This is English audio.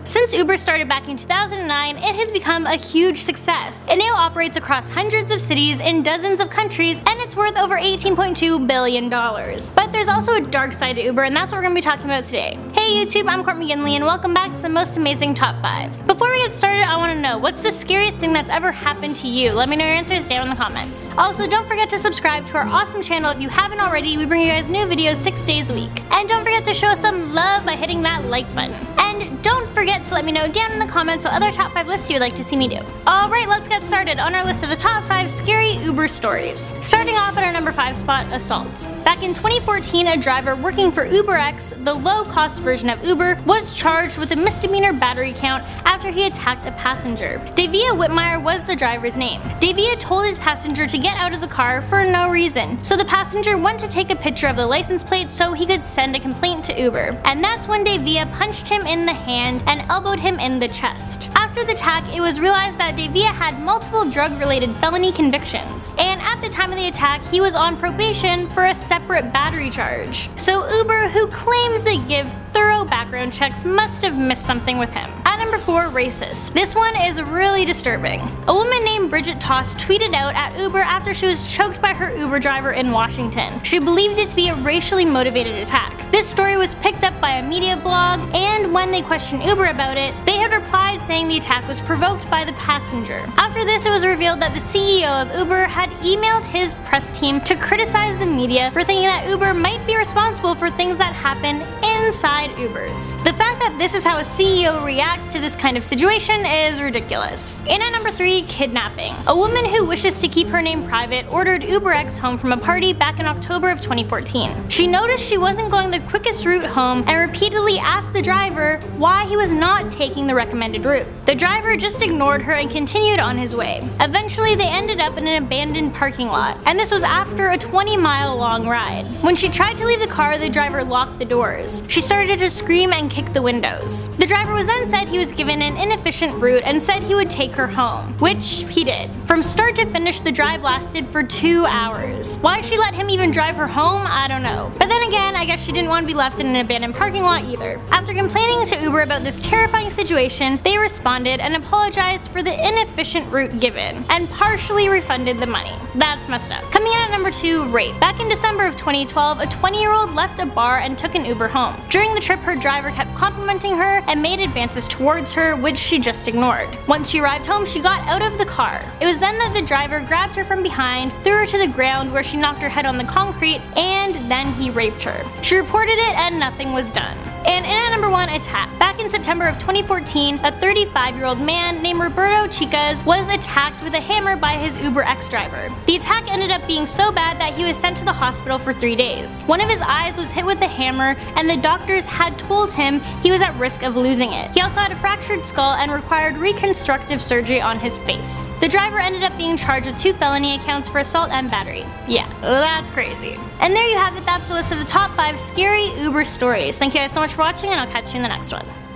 Since Uber started back in 2009, it has become a huge success. It now operates across hundreds of cities in dozens of countries, and it's worth over $18.2 billion. But there's also a dark side to Uber, and that's what we're going to be talking about today. Hey YouTube, I'm Courtney McGinley, and welcome back to the most amazing top 5. Before we get started, I want to know, what's the scariest thing that's ever happened to you? Let me know your answers down in the comments. Also, don't forget to subscribe to our awesome channel if you haven't already. We bring you guys new videos 6 days a week. And don't forget to show us some love by hitting that like button. And don't forget to let me know down in the comments what other top 5 lists you would like to see me do. Alright, let's get started on our list of the top 5 scary Uber stories. Starting off at our number 5 spot, assault. Back in 2014, a driver working for UberX, the low-cost version of Uber, was charged with a misdemeanor battery count after he attacked a passenger. Davia Whitmire was the driver's name. Davia told his passenger to get out of the car for no reason, so the passenger went to take a picture of the license plate so he could send a complaint to Uber. And that's when Davia punched him in the hand and elbowed him in the chest. After the attack, it was realized that Davia had multiple drug-related felony convictions, and at the time of the attack, he was on probation for a separate battery charge. So Uber, who claims they give thorough background checks, must have missed something with him. At number 4, racist. This one is really disturbing. A woman named Bridget Toss tweeted out at Uber after she was choked by her Uber driver in Washington. She believed it to be a racially motivated attack. This story was picked up by a media blog, and when they questioned Uber about it, they had replied saying the attack was provoked by the passenger. After this, it was revealed that the CEO of Uber had emailed his press team to criticize the media for thinking that Uber might be responsible for things that happen inside Ubers. The fact that this is how a CEO reacts to this kind of situation is ridiculous. In at number 3, kidnapping. A woman who wishes to keep her name private ordered UberX home from a party back in October of 2014. She noticed she wasn't going the quickest route home and repeatedly asked the driver why he was not taking the recommended route. The driver just ignored her and continued on his way. Eventually, they ended up in an abandoned parking lot, and this was after a 20-mile long ride. When she tried to leave the car, the driver locked the doors. She started to scream and kick the windows. The driver was then said he was given an inefficient route and said he would take her home, which he did. From start to finish, the drive lasted for 2 hours. Why she let him even drive her home, I don't know. But then again, I guess she didn't want to be left in an abandoned parking lot either. After complaining to Uber about this terrifying situation, they responded and apologized for the inefficient route given, and partially refunded the money. That's messed up. Coming in at number 2, rape. Back in December of 2012, a 20-year-old left a bar and took an Uber home. During the trip, her driver kept complimenting her and made advances towards her, which she just ignored. Once she arrived home, she got out of the car. It was then that the driver grabbed her from behind, threw her to the ground where she knocked her head on the concrete, and then he raped her. She reported it and nothing was done. And in at number 1, attack. Back in September of 2014, a 35-year-old man named Roberto Chicas was attacked with a hammer by his UberX driver. The attack ended up being so bad that he was sent to the hospital for 3 days. One of his eyes was hit with the hammer, and the doctors had told him he was at risk of losing it. He also had a fractured skull and required reconstructive surgery on his face. The driver ended up being charged with 2 felony accounts for assault and battery. Yeah, that's crazy. And there you have it, that's the list of the top 5 scary Uber stories. Thank you guys so much for watching, and I'll catch you in the next one.